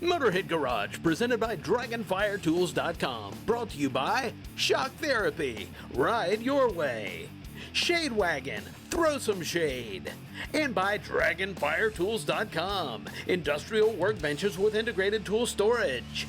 Motorhead Garage, presented by Dragonfire Tools.com. Brought to you by Shock Therapy, Ride Your Way. Shade Wagon, throw some shade. And by Dragonfire Tools.com, industrial workbenches with integrated tool storage.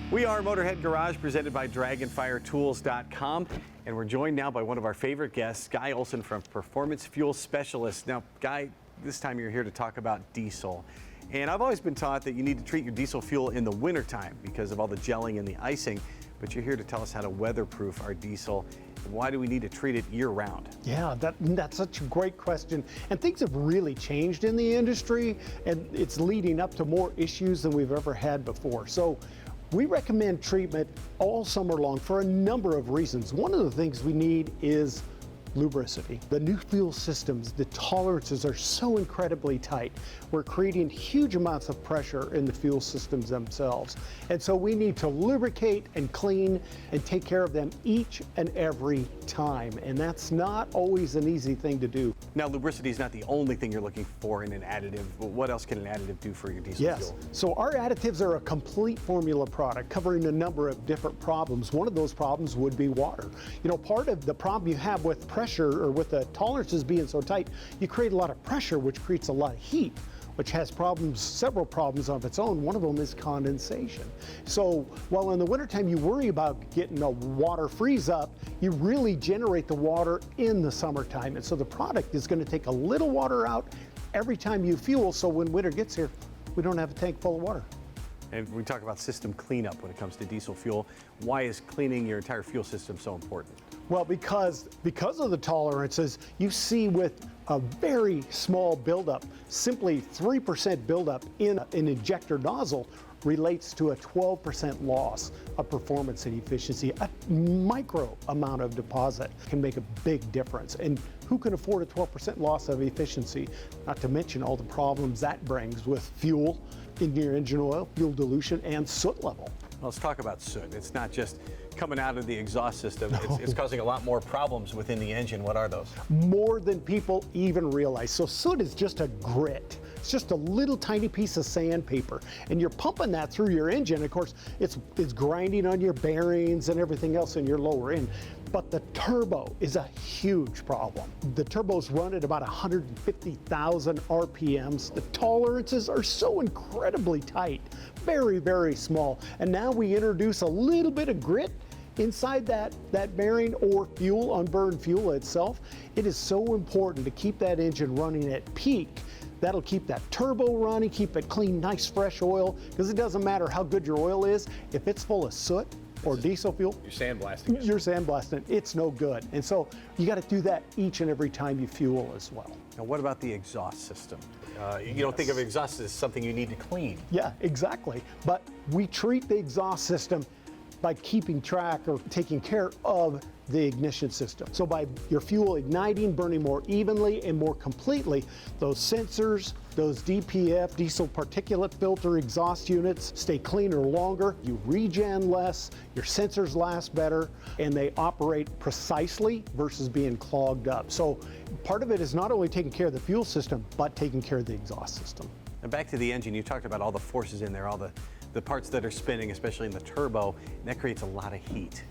We are Motorhead Garage, presented by Dragonfire Tools.com. And we're joined now by one of our favorite guests, Guy Olson from Performance Fuel Specialists. Now, Guy, this time you're here to talk about diesel. And I've always been taught that you need to treat your diesel fuel in the wintertime because of all the gelling and the icing. But you're here to tell us how to weatherproof our diesel. Why do we need to treat it year-round? Yeah, that's such a great question. And things have really changed in the industry, and it's leading up to more issues than we've ever had before. So we recommend treatment all summer long for a number of reasons. One of the things we need is lubricity. The new fuel systems, the tolerances are so incredibly tight. We're creating huge amounts of pressure in the fuel systems themselves. And so we need to lubricate and clean and take care of them each and every time. And that's not always an easy thing to do. Now, lubricity is not the only thing you're looking for in an additive, but what else can an additive do for your diesel fuel? So our additives are a complete formula product covering a number of different problems. One of those problems would be water. You know, part of the problem you have with pressure or with the tolerances being so tight, you create a lot of pressure, which creates a lot of heat, which has problems, several problems of its own. One of them is condensation. So while in the wintertime you worry about getting a water freeze up, you really generate the water in the summertime. And so the product is going to take a little water out every time you fuel, so when winter gets here, we don't have a tank full of water. And we talk about system cleanup when it comes to diesel fuel. Why is cleaning your entire fuel system so important? Well, because of the tolerances, you see with a very small buildup, simply 3% buildup in an injector nozzle relates to a 12% loss of performance and efficiency. A micro amount of deposit can make a big difference. And who can afford a 12% loss of efficiency? Not to mention all the problems that brings with fuel in your engine oil, fuel dilution, and soot level. Let's talk about soot. It's not just coming out of the exhaust system. No. It's causing a lot more problems within the engine. What are those? More than people even realize. So soot is just a grit. It's just a little tiny piece of sandpaper. And you're pumping that through your engine. Of course, it's grinding on your bearings and everything else in your lower end. But the turbo is a huge problem. The turbos run at about 150,000 RPMs. The tolerances are so incredibly tight, very, very small. And now we introduce a little bit of grit inside that bearing or fuel, unburned fuel itself. It is so important to keep that engine running at peak. That'll keep that turbo running, keep it clean, nice, fresh oil, because it doesn't matter how good your oil is. If it's full of soot or diesel fuel, you're sandblasting it. You're sandblasting it. It's no good. And so you got to do that each and every time you fuel as well. Now, what about the exhaust system? You don't think of exhaust as something you need to clean. Yeah, exactly. But we treat the exhaust system by keeping track or taking care of the ignition system. So by your fuel igniting, burning more evenly and more completely, those sensors, those DPF, diesel particulate filter exhaust units, stay cleaner longer, you regen less, your sensors last better, and they operate precisely versus being clogged up. So part of it is not only taking care of the fuel system, but taking care of the exhaust system. And back to the engine, you talked about all the forces in there, all the parts that are spinning, especially in the turbo, and that creates a lot of heat.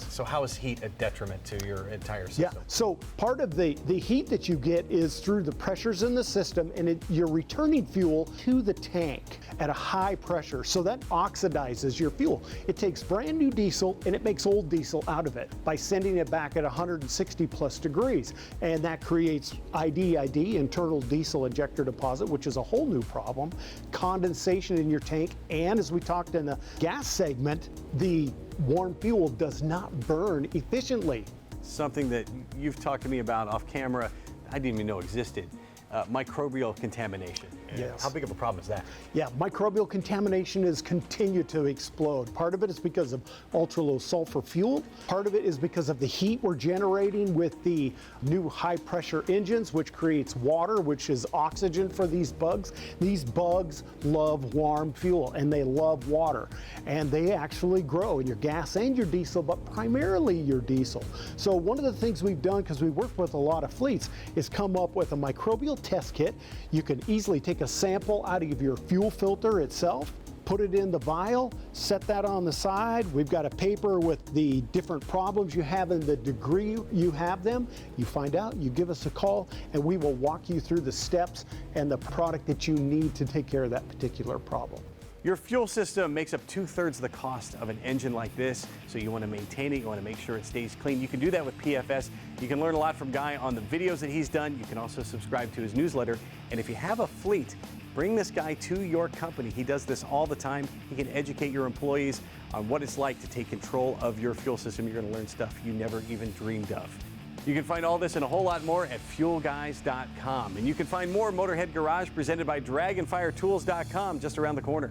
So how is heat a detriment to your entire system? Yeah, so part of the heat that you get is through the pressures in the system, and you're returning fuel to the tank at a high pressure, so that oxidizes your fuel. It takes brand new diesel and it makes old diesel out of it by sending it back at 160 plus degrees, and that creates IDID, internal diesel ejector deposit, which is a whole new problem, condensation in your tank, and as we talked in the gas segment, the warm fuel does not burn efficiently. Something that you've talked to me about off camera, I didn't even know existed. Microbial contamination. Yes. How big of a problem is that? Yeah, microbial contamination has continued to explode. Part of it is because of ultra-low sulfur fuel. Part of it is because of the heat we're generating with the new high-pressure engines, which creates water, which is oxygen for these bugs. These bugs love warm fuel, and they love water. And they actually grow in your gas and your diesel, but primarily your diesel. So one of the things we've done, because we work with a lot of fleets, is come up with a microbial self-test kit. You can easily take a sample out of your fuel filter itself, put it in the vial, set that on the side. We've got a paper with the different problems you have and the degree you have them. You find out, you give us a call, and we will walk you through the steps and the product that you need to take care of that particular problem. Your fuel system makes up 2/3 of the cost of an engine like this, so you want to maintain it, you want to make sure it stays clean. You can do that with PFS. You can learn a lot from Guy on the videos that he's done. You can also subscribe to his newsletter. And if you have a fleet, bring this guy to your company. He does this all the time. He can educate your employees on what it's like to take control of your fuel system. You're going to learn stuff you never even dreamed of. You can find all this and a whole lot more at fuelguys.com. And you can find more Motorhead Garage presented by Dragonfire Tools.com just around the corner.